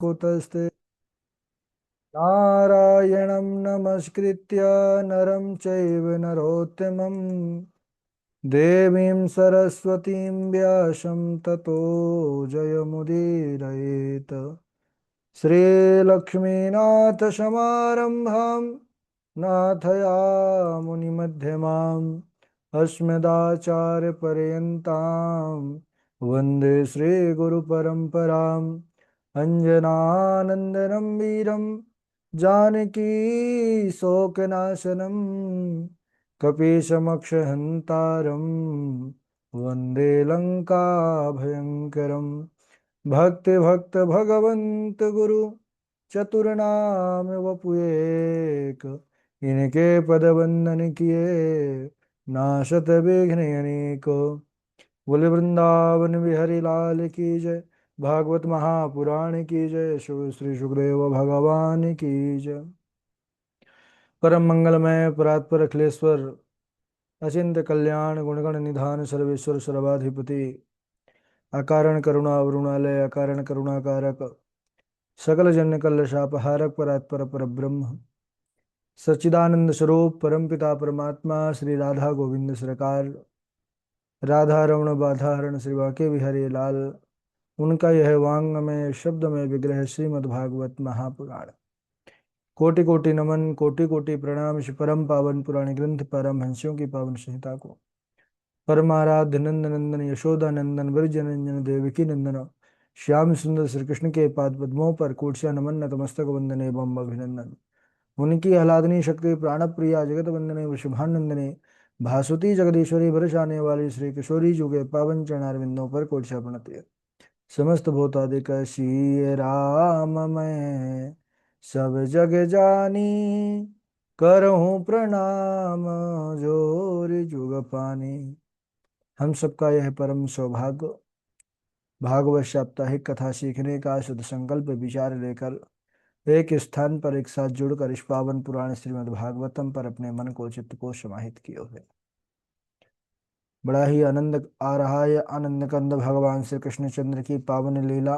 कुतस्ते नारायणं नमस्कृत्य नरं चैव नरोत्तमं देवीं सरस्वतीं व्यासं ततो जयमुदीरयेत् श्रीलक्ष्मीनाथसमारम्भां नाथयामुनिमध्यमाम् अस्मदाचार्यपर्यन्तां वन्दे श्रीगुरुपरम्पराम् अञ्जनानन्दनं वीरं जानकी शोकनाशनं कपीशमक्षहन्तारं वन्दे लङ्काभयङ्करम् भक्ति भक्त भगवंत गुरु चतुर्नाम वपुएक इनके पद वंदन किए नाशत विघ्न अनेक। बोले वृंदावन बिहारी लाल की जय। भागवत महापुराण की जय। श्री सुखदेव भगवान की जय। परम मंगलमय परात्पर अखिलेश्वर अचिंत कल्याण गुणगण निधान सर्वेश्वर सर्वाधिपति अकारण करुणा वरुणालय अकारण करुणाकारक सकल जन कल्लशापहारक परात्पर परब्रह्म सच्चिदानंद स्वरूप परमपिता परमात्मा श्री राधा गोविंद सरकार राधा रमण बाधा हरण श्री वाके बिहारी लाल उनका यह वांग में शब्द में विग्रह श्रीमद् भागवत महापुराण। कोटि कोटि नमन कोटि कोटि प्रणाम श्री परम पावन पुराण ग्रंथ परम हंसियों की पावन संहिता को परमाराध्य नंद नंदन यशोदा नंदन ब्रज नंदन देवकी नंदन श्याम सुंदर श्री कृष्ण के पाद पद्मों पर कोटि नमन नतमस्तक वंदन एवं अभिनंदन। उनकी आह्लादनी शक्ति प्राण प्रिया जगत वंदने वृषभानंदने भासुती जगदीश्वरी बरसाने वाली श्री किशोरी जुगे पावन चरणारविंदों पर कोटि प्रणति। समस्त भूतादिक श्री राम मैं सब जग जानी करहूँ प्रणाम जोर जुग पानी। हम सबका यह परम सौभाग्य भागवत साप्ताहिक कथा सीखने का शुद्ध संकल्प विचार लेकर एक स्थान पर एक साथ जुड़कर इस पावन पुराण श्रीमद् भागवतम पर अपने मन को चित्त को समाहित किए हुए बड़ा ही आनंद आ रहा है। आनंद कंद भगवान श्री कृष्णचंद्र की पावन लीला।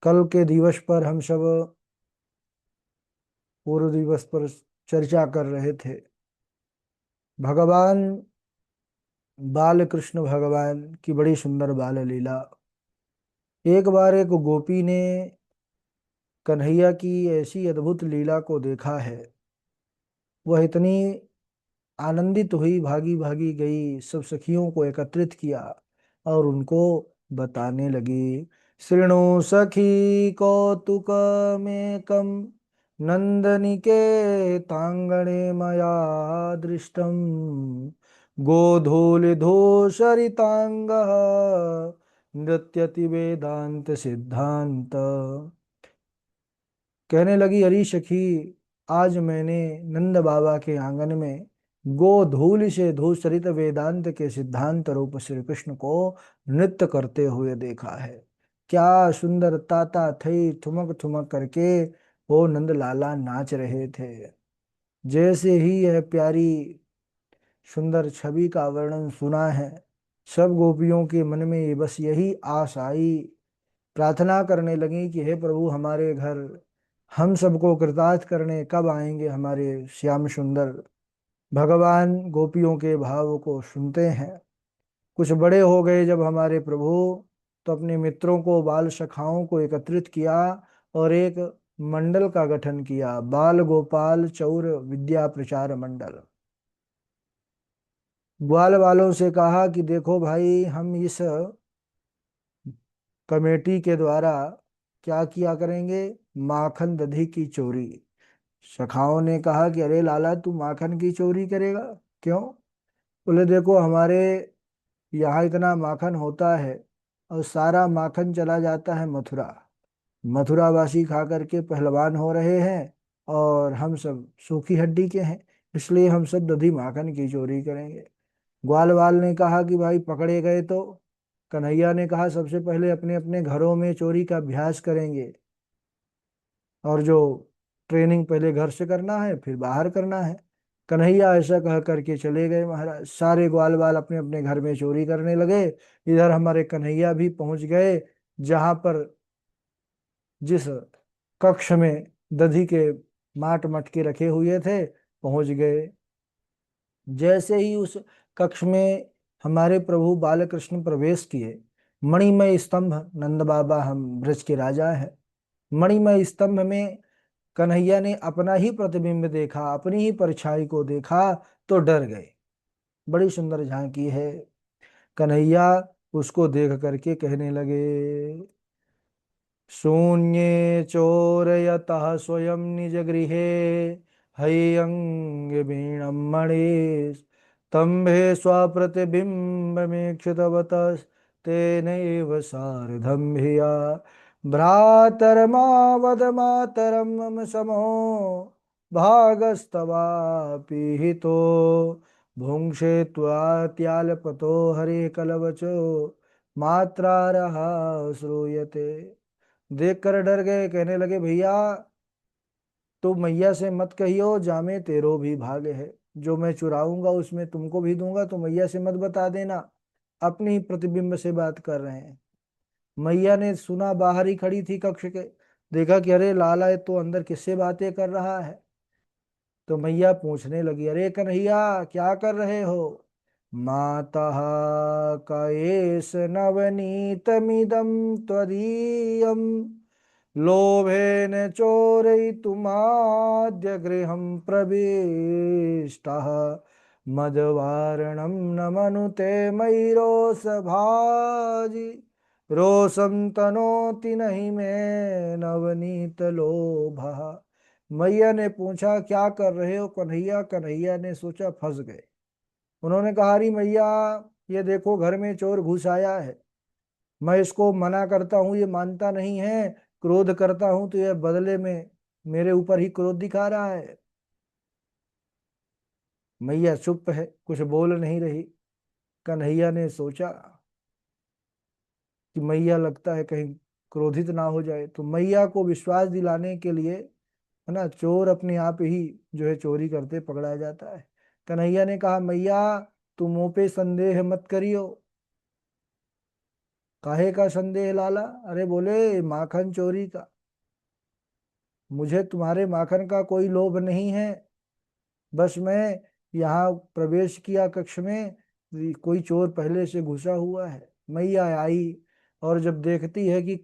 कल के दिवस पर हम सब पूर्व दिवस पर चर्चा कर रहे थे। भगवान बाल कृष्ण भगवान की बड़ी सुंदर बाल लीला। एक बार एक गोपी ने कन्हैया की ऐसी अद्भुत लीला को देखा है। वह इतनी आनंदित हुई, भागी भागी गई, सब सखियों को एकत्रित किया और उनको बताने लगी। शृणु सखी कौतुक में कम नंदनिके तांगणे मया दृष्टम गोधूलिधूसरितांग नृत्यति वेदांत सिद्धांत। कहने लगी, अरी सखी, आज मैंने नंद बाबा के आंगन में गोधूलि से धूसरित वेदांत के सिद्धांत रूप श्री कृष्ण को नृत्य करते हुए देखा है। क्या सुंदर ताता थई ठुमक ठुमक करके वो नंद लाला नाच रहे थे। जैसे ही यह प्यारी सुंदर छवि का वर्णन सुना है, सब गोपियों के मन में बस यही आस आई। प्रार्थना करने लगी कि हे प्रभु, हमारे घर हम सबको कृतार्थ करने कब आएंगे हमारे श्याम सुंदर। भगवान गोपियों के भाव को सुनते हैं। कुछ बड़े हो गए जब हमारे प्रभु, तो अपने मित्रों को बाल सखाओं को एकत्रित किया और एक मंडल का गठन किया, बाल गोपाल चौर विद्या प्रचार मंडल। ग्वाल वालों से कहा कि देखो भाई, हम इस कमेटी के द्वारा क्या किया करेंगे, माखन दधी की चोरी। सखाओं ने कहा कि अरे लाला, तू माखन की चोरी करेगा? क्यों? बोले देखो, हमारे यहाँ इतना माखन होता है और सारा माखन चला जाता है मथुरा। मथुरावासी खा करके पहलवान हो रहे हैं और हम सब सूखी हड्डी के हैं, इसलिए हम सब दधी माखन की चोरी करेंगे। ग्वाल वाल ने कहा कि भाई पकड़े गए तो? कन्हैया ने कहा सबसे पहले अपने अपने घरों में चोरी का अभ्यास करेंगे और जो ट्रेनिंग पहले घर से करना है फिर बाहर करना है। कन्हैया ऐसा कह करके चले गए महाराज। सारे ग्वाल वाल अपने अपने घर में चोरी करने लगे। इधर हमारे कन्हैया भी पहुंच गए जहां पर जिस कक्ष में दधी के माट मटके रखे हुए थे पहुंच गए। जैसे ही उस कक्ष में हमारे प्रभु बालकृष्ण प्रवेश किए, मणिमय स्तंभ, नंद बाबा हम ब्रज के राजा हैं, मणिमय स्तंभ में कन्हैया ने अपना ही प्रतिबिंब देखा, अपनी ही परछाई को देखा तो डर गए। बड़ी सुंदर झांकी है। कन्हैया उसको देख करके कहने लगे, शून्ये चोरयतः स्वयं निज गृहे हयंग वीणं मणि स्तंभे स्वप्रतिबिम्बमीक्षितवतस्तेनैव सार्धं भिया भ्रातरमावद मातरं मम समो भागस्तवापि हितो भुङ्क्षे त्वात्यालपतो हरे कलवचो मात्रा रहा श्रूयते। देख कर डर गए, कहने लगे भैया तो मैया से मत कहियो, जामे तेरो भी भाग है, जो मैं चुराऊंगा उसमें तुमको भी दूंगा, तो मैया से मत बता देना। अपनी ही प्रतिबिंब से बात कर रहे हैं। मैया ने सुना, बाहर ही खड़ी थी कक्ष के, देखा कि अरे लाला ये तो अंदर किससे बातें कर रहा है। तो मैया पूछने लगी, अरे कन्हैया क्या कर रहे हो। माता कायेश नवनीतमिदं त्वदीयं लोभेन चोरयितुमाद्य गृहं प्रविष्टः मदवारणं न मनुते मयि रोषभाजि रोषं तनोति नहीं में नवनीत लोभः। मैया ने पूछा क्या कर रहे हो कन्हैया। कन्हैया ने सोचा फंस गए। उन्होंने कहा, अरे मैया ये देखो घर में चोर घुस आया है, मैं इसको मना करता हूँ ये मानता नहीं है, क्रोध करता हूं तो यह बदले में मेरे ऊपर ही क्रोध दिखा रहा है। मैया चुप है, कुछ बोल नहीं रही। कन्हैया ने सोचा कि मैया लगता है कहीं क्रोधित ना हो जाए, तो मैया को विश्वास दिलाने के लिए, है ना, चोर अपने आप ही जो है चोरी करते पकड़ा जाता है। कन्हैया ने कहा, मैया तुम मुंह पे संदेह मत करियो। काहे का संदेह लाला। अरे बोले माखन चोरी का। मुझे तुम्हारे माखन का कोई लोभ नहीं है, बस मैं यहाँ प्रवेश किया कक्ष में, कोई चोर पहले से घुसा हुआ है। मैया आई और जब देखती है कि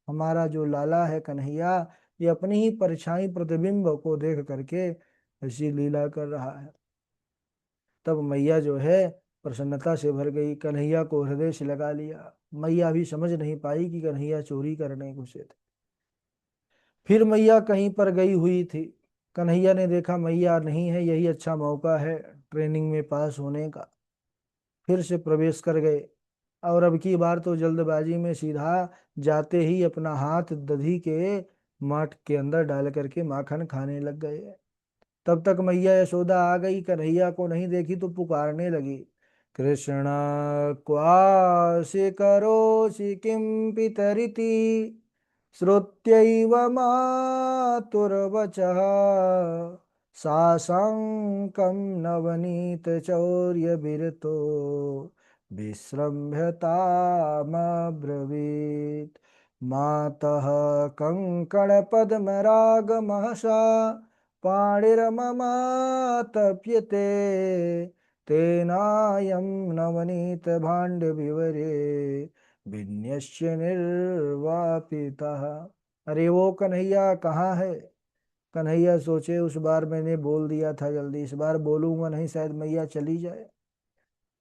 हमारा जो लाला है कन्हैया, ये अपनी ही परछाई प्रतिबिंब को देख करके ऐसी लीला कर रहा है, तब मैया जो है प्रसन्नता से भर गई, कन्हैया को हृदय से लगा लिया। मैया भी समझ नहीं पाई कि कन्हैया चोरी करने घुसे थे। फिर मैया कहीं पर गई हुई थी, कन्हैया ने देखा मैया नहीं है, यही अच्छा मौका है ट्रेनिंग में पास होने का। फिर से प्रवेश कर गए और अब की बार तो जल्दबाजी में सीधा जाते ही अपना हाथ दधी के माठ के अंदर डाल करके माखन खाने लग गए। तब तक मैया यशोदा आ गई, कन्हैया को नहीं देखी तो पुकारने लगी, कृष्ण क्वासि करोसि किं पितरिति श्रुत्यैव मातुर्वचः साशङ्कं नवनीतचौर्यविरतो विस्रम्भ्यतामब्रवीत् मातः कङ्कणपद्मरागमहसा पाणिर्ममातप्यते तेनायं नवनीतभाण्डविवरे विन्यस्य निर्वापितः। अरे वो कन्हैया कहाँ है। कन्हैया सोचे उस बार मैंने बोल दिया था जल्दी, इस बार बोलूंगा नहीं, शायद मैया चली जाए।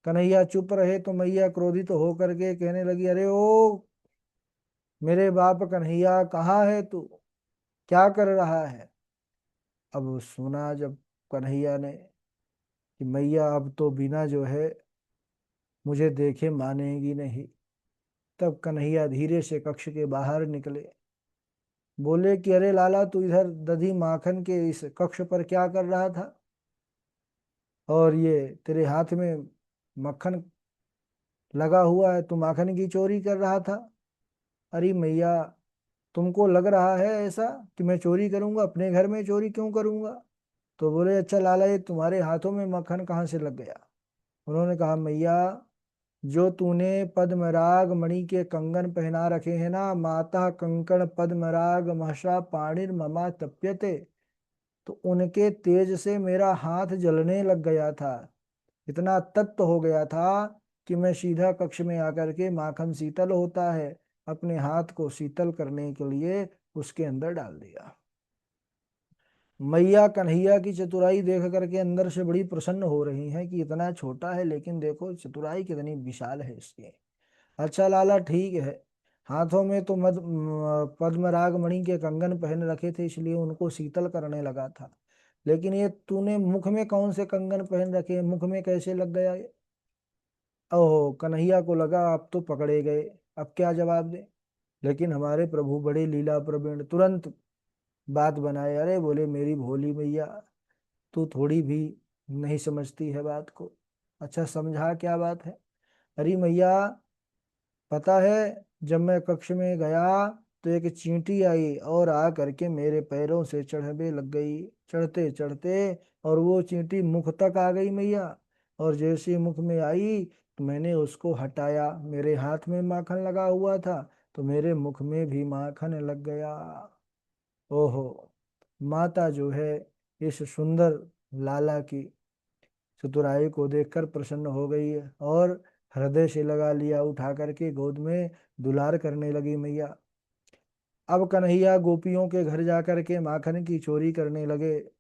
कन्हैया चुप रहे तो मैया क्रोधित तो होकर के कहने लगी, अरे ओ मेरे बाप कन्हैया कहाँ है तू, क्या कर रहा है। अब सुना जब कन्हैया ने कि मैया अब तो बिना जो है मुझे देखे मानेगी नहीं, तब कन्हैया धीरे से कक्ष के बाहर निकले। बोले कि अरे लाला तू इधर दधी माखन के इस कक्ष पर क्या कर रहा था, और ये तेरे हाथ में मक्खन लगा हुआ है, तू माखन की चोरी कर रहा था। अरे मैया तुमको लग रहा है ऐसा कि मैं चोरी करूंगा, अपने घर में चोरी क्यों करूंगा। तो बोले अच्छा लाला ये तुम्हारे हाथों में मक्खन कहाँ से लग गया। उन्होंने कहा मैया जो तूने पद्मराग मणि के कंगन पहना रखे हैं ना, माता कंकण पद्मराग महसा पाणिर ममा तप्यते, तो उनके तेज से मेरा हाथ जलने लग गया था। इतना तप्त हो गया था कि मैं सीधा कक्ष में आकर के, माखन शीतल होता है, अपने हाथ को शीतल करने के लिए उसके अंदर डाल दिया। मैया कन्हैया की चतुराई देख करके अंदर से बड़ी प्रसन्न हो रही हैं कि इतना छोटा है लेकिन देखो चतुराई कितनी विशाल है इसकी। अच्छा लाला ठीक है, हाथों में तो पद्मराग मणि के कंगन पहन रखे थे इसलिए उनको शीतल करने लगा था, लेकिन ये तूने मुख में कौन से कंगन पहन रखे, मुख में कैसे लग गया ये? ओहो, कन्हैया को लगा अब तो पकड़े गए, अब क्या जवाब दे। लेकिन हमारे प्रभु बड़े लीला प्रवीण, तुरंत बात बनाए। अरे बोले मेरी भोली मैया, तू थोड़ी भी नहीं समझती है बात को। अच्छा समझा क्या बात है? अरे मैया, पता है जब मैं कक्ष में गया तो एक चींटी आई और आ करके मेरे पैरों से चढ़ने लग गई, चढ़ते चढ़ते, और वो चींटी मुख तक आ गई मैया। और जैसे ही मुख में आई तो मैंने उसको हटाया, मेरे हाथ में माखन लगा हुआ था तो मेरे मुख में भी माखन लग गया। ओहो, माता जो है इस सुंदर लाला की चतुराई को देखकर प्रसन्न हो गई है और हृदय से लगा लिया, उठा करके गोद में दुलार करने लगी मैया। अब कन्हैया गोपियों के घर जाकर के माखन की चोरी करने लगे।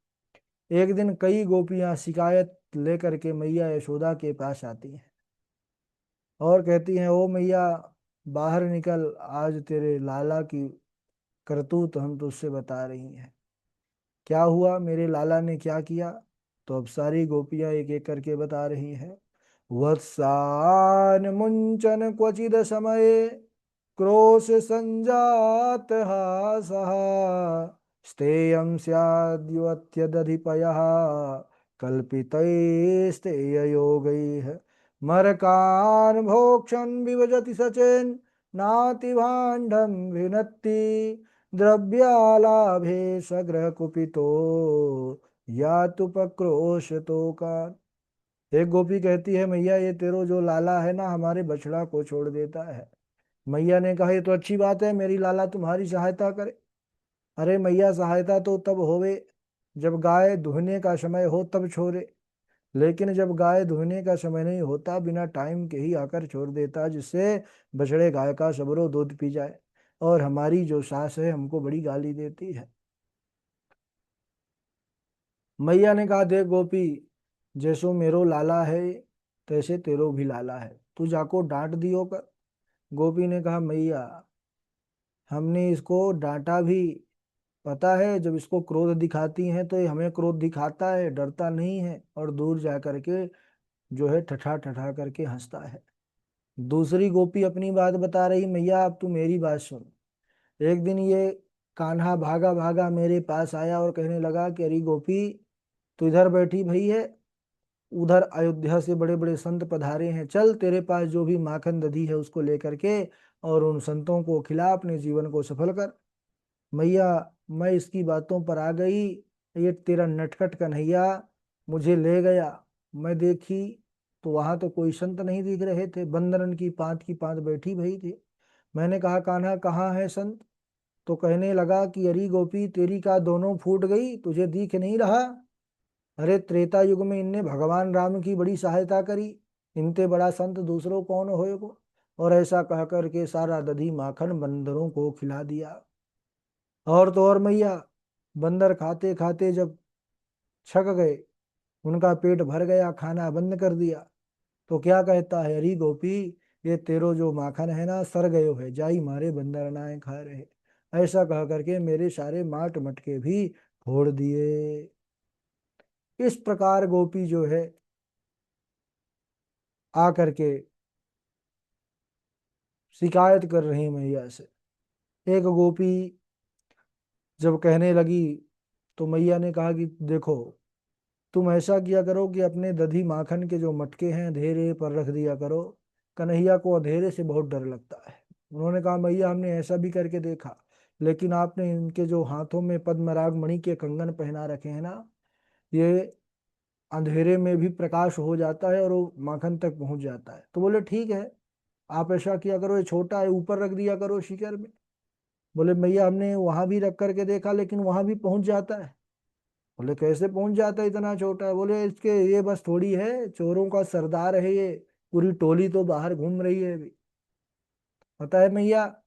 एक दिन कई गोपियां शिकायत लेकर के मैया यशोदा के पास आती हैं और कहती हैं, ओ मैया बाहर निकल, आज तेरे लाला की करतूत हम तुझसे बता रही हैं। क्या हुआ, मेरे लाला ने क्या किया? तो अब सारी गोपियां एक एक करके बता रही हैं। वत्सान मुंचन क्वचिद समय, क्रोश संजात हासः, स्तेयं स्याद्युत्यदधिपयः, कल्पितैस्तेययोगैः, मरकान् भोक्षन् विभजति सचेन्, नातिभाण्डं विनत्ति, द्रव्यालाभे सग्रह कुपितो, यातुपक्रोशतो का। एक गोपी कहती है, मैया ये तेरो जो लाला है ना हमारे बछड़ा को छोड़ देता है। मैया ने कहा ये तो अच्छी बात है, मेरी लाला तुम्हारी सहायता करे। अरे मैया सहायता तो तब होवे जब गाय दुहने का समय हो तब छोड़े, लेकिन जब गाय दुहने का समय नहीं होता बिना टाइम के ही आकर छोड़ देता, जिससे बछड़े गाय का सबरो दूध पी जाए। और हमारी जो सास है हमको बड़ी गाली देती है। मैया ने कहा देख गोपी, जैसो मेरो लाला है तैसे तेरो भी लाला है, तू जाको डांट दियो कर। गोपी ने कहा मैया, हमने इसको डांटा भी, पता है जब इसको क्रोध दिखाती हैं तो ये हमें क्रोध दिखाता है, डरता नहीं है और दूर जा करके जो है ठठा ठठा करके हंसता है। दूसरी गोपी अपनी बात बता रही, मैया अब तू मेरी बात सुन। एक दिन ये कान्हा भागा भागा मेरे पास आया और कहने लगा कि अरे गोपी, तू इधर बैठी भई है, उधर अयोध्या से बड़े बड़े संत पधारे हैं, चल तेरे पास जो भी माखन दधी है उसको लेकर के और उन संतों को खिला, अपने जीवन को सफल कर। मैया, मैं इसकी बातों पर आ गई, ये तेरा नटखट कन्हैया मुझे ले गया। मैं देखी तो वहां तो कोई संत नहीं दिख रहे थे, बंदरन की पांत बैठी भई थी। मैंने कहा कान्हा कहाँ है संत? तो कहने लगा कि अरी गोपी तेरी का दोनों फूट गई, तुझे दिख नहीं रहा? अरे त्रेता युग में इनने भगवान राम की बड़ी सहायता करी, इनते बड़ा संत दूसरों कौन होएगो। और ऐसा कह करके सारा दधी माखन बंदरों को खिला दिया। और तो और मैया, बंदर खाते खाते जब छक गए, उनका पेट भर गया, खाना बंद कर दिया, तो क्या कहता है, अरे गोपी ये तेरो जो माखन है ना सर गयो है, जाई मारे बंदर नाए खा रहे। ऐसा कह करके मेरे सारे माट मटके भी फोड़ दिए। इस प्रकार गोपी जो है आ करके शिकायत कर रही मैया से। एक गोपी जब कहने लगी तो मैया ने कहा कि देखो, तुम ऐसा किया करो कि अपने दधी माखन के जो मटके हैं अंधेरे पर रख दिया करो, कन्हैया को अंधेरे से बहुत डर लगता है। उन्होंने कहा मैया हमने ऐसा भी करके देखा, लेकिन आपने इनके जो हाथों में पद्मराग मणि के कंगन पहना रखे हैं ना, ये अंधेरे में भी प्रकाश हो जाता है और वो माखन तक पहुंच जाता है। तो बोले ठीक है, आप ऐसा किया करो, ये छोटा है, ऊपर रख दिया करो शिखर में। बोले मैया हमने वहां भी रख करके देखा लेकिन वहां भी पहुंच जाता है। बोले कैसे पहुंच जाता है, इतना छोटा है। बोले इसके ये बस थोड़ी है, चोरों का सरदार है ये, पूरी टोली तो बाहर घूम रही है अभी। पता है मैया,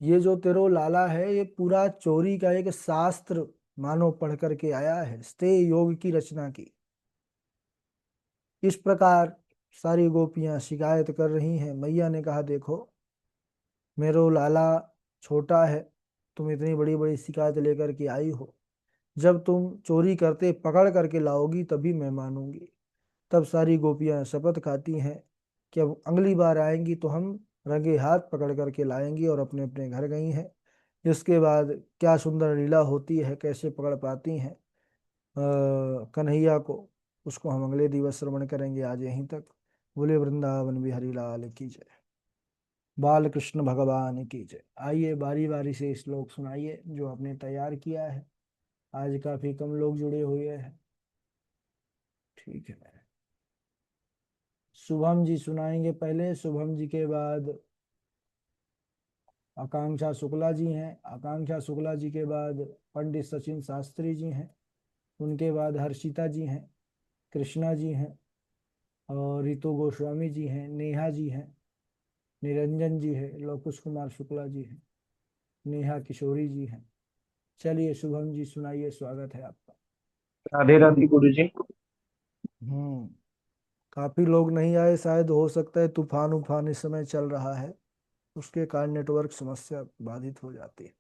ये जो तेरो लाला है ये पूरा चोरी का एक शास्त्र मानो पढ़ करके आया है, स्ते योग की रचना की। इस प्रकार सारी गोपियां शिकायत कर रही हैं। मैया ने कहा देखो, मेरो लाला छोटा है, तुम इतनी बड़ी बड़ी शिकायत लेकर के आई हो। जब तुम चोरी करते पकड़ करके लाओगी तभी मैं मानूंगी। तब सारी गोपियां शपथ खाती हैं कि अब अगली बार आएंगी तो हम रंगे हाथ पकड़ करके लाएंगी, और अपने अपने घर गई हैं। इसके बाद क्या सुंदर लीला होती है, कैसे पकड़ पाती हैं कन्हैया को, उसको हम अगले दिवस श्रवण करेंगे। आज यहीं तक। बोले वृंदावन बिहारी लाल की जय, बाल कृष्ण भगवान की जय। आइए बारी बारी से श्लोक सुनाइए जो आपने तैयार किया है। आज काफी कम लोग जुड़े हुए हैं। ठीक है, शुभम जी सुनाएंगे पहले, शुभम जी के बाद आकांक्षा शुक्ला जी हैं, आकांक्षा शुक्ला जी के बाद पंडित सचिन शास्त्री जी हैं, उनके बाद हर्षिता जी हैं, कृष्णा जी हैं, और रितु गोस्वामी जी हैं, नेहा जी हैं, निरंजन जी है, लोकुश कुमार शुक्ला जी हैं, नेहा किशोरी जी हैं। चलिए शुभम जी सुनाइए, स्वागत है आपका। राधे राधे गुरु जी। हम्म। काफी लोग नहीं आए, शायद हो सकता है तूफान उफान इस समय चल रहा है, उसके कारण नेटवर्क समस्या बाधित हो जाती है।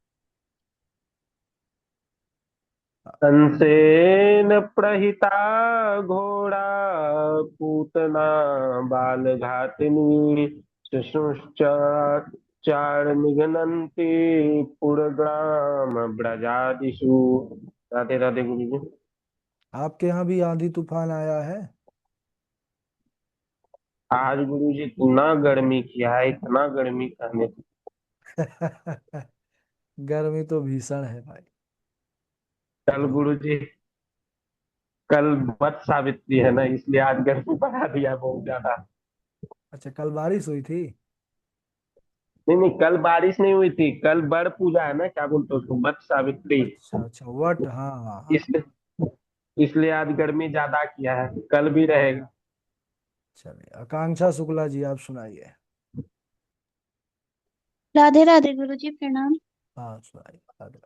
कंसेन प्रहिता घोड़ा पूतना बाल घातिनी शुश्रूषा चार निघ्नन्ति पुरग्राम ब्रजादिषु। राधे राधे गुरु जी। आपके यहाँ भी आंधी तूफान आया है? आज गुरु जी इतना गर्मी किया है, इतना गर्मी करने। गर्मी तो भीषण है भाई। कल गुरु जी, कल वट सावित्री है ना, इसलिए आज गर्मी बढ़ा दिया बहुत ज्यादा। अच्छा, कल बारिश हुई थी? नहीं नहीं, कल बारिश नहीं हुई थी, कल बड़ पूजा है ना, क्या बोलते हैं उसको, वट सावित्री। अच्छा अच्छा, वट, हाँ हाँ हाँ। इसलिए इसलिए आज गर्मी ज्यादा किया है, कल भी रहेगा। चलिए आकांक्षा शुक्ला जी आप सुनाइए। राधे राधे गुरु जी प्रणाम। हाँ सुनाइए, आगे।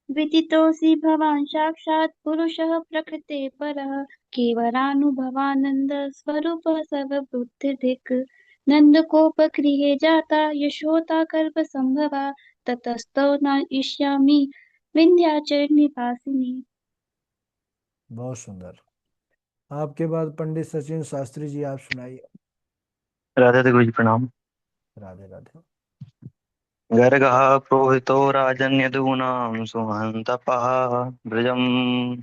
विदितोऽसि भवान् साक्षात् पुरुषः प्रकृते परः केवलानुभवानन्द स्वरूपः सर्वबुद्धिदिक् नन्दकोपगृहे जाता यशोदा गर्भसम्भवा ततस्तौ न इष्यामि विन्ध्याचल निवासिनी। बहुत सुंदर। आपके बाद पंडित सचिन शास्त्री जी आप सुनाइए। राधे राधे गुरु जी प्रणाम। राधे राधे। गर्गः प्रोहितो राजन्यदूनां सुमहन्तपः ब्रजं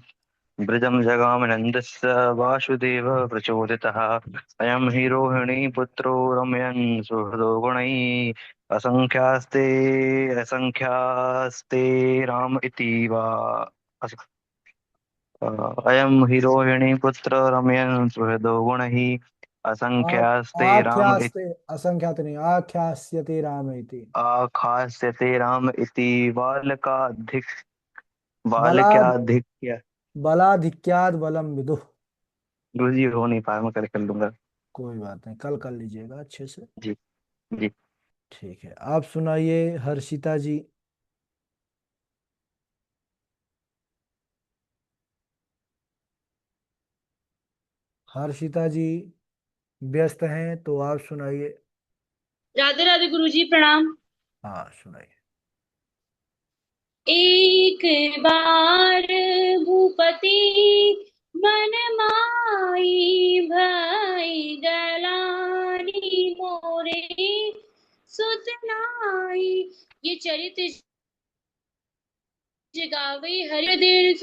ब्रजं जगामनन्दस्य वासुदेवः प्रचोदितः अयं हि रोहिणी पुत्रो रमयन् सुहृदो गुणैः असङ्ख्यास्ते राम इति वा अस- अयं हि रोहिणी पुत्र रमयन् सुहृदो गुणैः असङ्ख्यास्ते राम आख्यास्ते, असंख्यात नहीं, आख्यास्यते राम इति। आखास्यते राम इति बलाद, बालक्याधिक्य। बलाधिक्याद बलम विदुः। गुरु जी हो नहीं पाया, मैं कल कर लूंगा। कोई बात नहीं, कल कर लीजिएगा अच्छे से। जी जी। ठीक है, आप सुनाइए हर्षिता जी। हर्षिता जी व्यस्त हैं तो आप सुनाइए। राधे राधे गुरु जी प्रणाम। हाँ सुनाइए। एक बार भूपति मन माई भई गलानी मोरे सुत नाई। ये चरित्र जगावे हरिदेर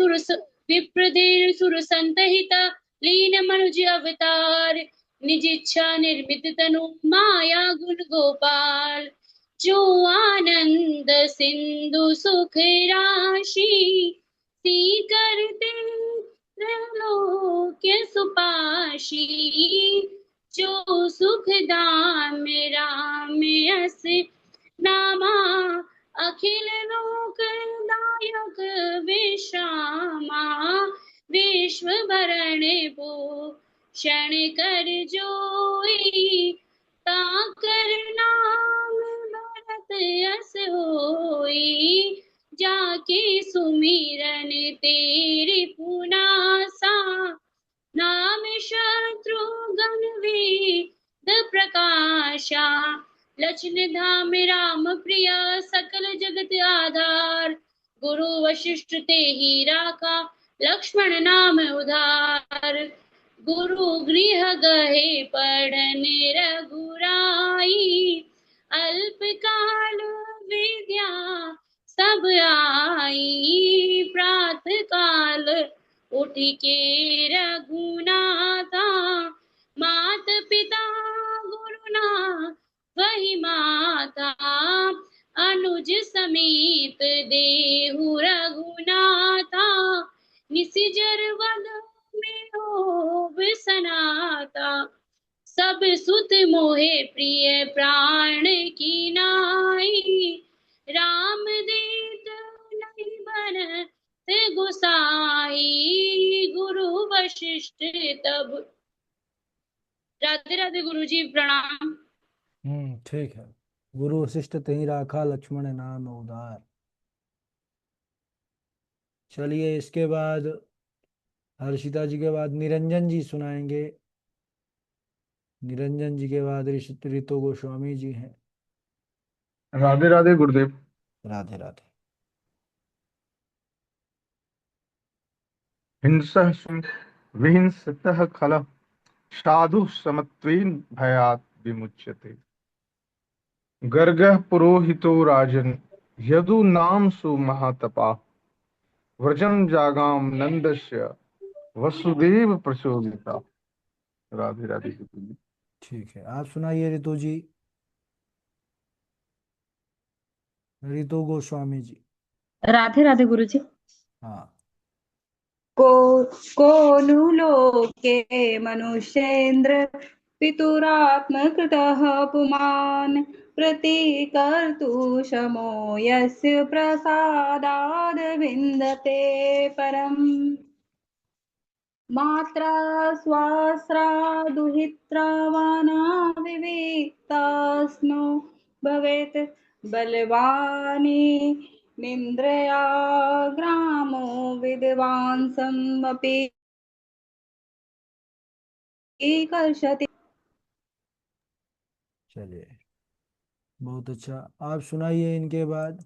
विप्रदेर सुर संतहिता लीन मनुज अवतार निज इच्छा निर्मित तनु माया गुण गोपाल जो आनंद सिंधु सुख राशि करते त्रैलोक्य सुपाशी, जो सुख धाम राम यस नामा, अखिल लोक दायक विश्रामा, विश्व भरण भूषण कर जोई, ताकर नाम भरत यस होई, जाके सुमिरन तेरे पुनासा, नाम शत्रुघ्न वेद प्रकाशा, लक्ष्मण धाम राम प्रिय सकल जगत आधार, गुरु वशिष्ठ ते ही राखा लक्ष्मण नाम उधार, गुरु गृह गहे पढ़न रघुराई, अल्प काल विद्या सब आई, प्रात काल उठ के रघुनाथा, मात पिता गुरु ना वही माता, अनुज समेत देहु रघुनाथा, निसिचर वद में हो सनाता, सब सुत मोहे प्रिय प्राण की नाई, राम देत नहीं बन गुसाई, गुरु वशिष्ठ तब। राधे राधे गुरु जी, प्रणाम। ठीक है। गुरु वशिष्ठ तेहि राखा लक्ष्मण नाम उदार। चलिए, इसके बाद हर्षिता जी के बाद निरंजन जी सुनाएंगे। निरंजन जी के बाद ऋतु गोस्वामी जी हैं। राधे राधे गुरुदेव। राधे राधे। हिंसः विहिंसतः खलः साधु समत्वेन भयात् विमुच्यते। गर्गः पुरोहितो राजन् यदु नाम सु महातपा, व्रजं जागाम नंदस्य वसुदेव प्रचोदिता। राधे राधे गुरुदेव। ठीक है, आप सुनाइए ऋतु जी। ऋतु गोस्वामी जी। राधे राधे गुरु जी। हाँ। को नु लोके मनुष्येन्द्र पितुरात्मकृतः पुमान्, प्रतिकर्तु शमो यस्य प्रसादाद् विन्दते परम्। मात्रा स्वास्रा दुहित्रावाना विविक्ता स्नो भवेत्, बलवानी निन्द्रया ग्रामो विद्वांसमपि कर्षति। चलिए, बहुत अच्छा। आप सुनाइए इनके बाद।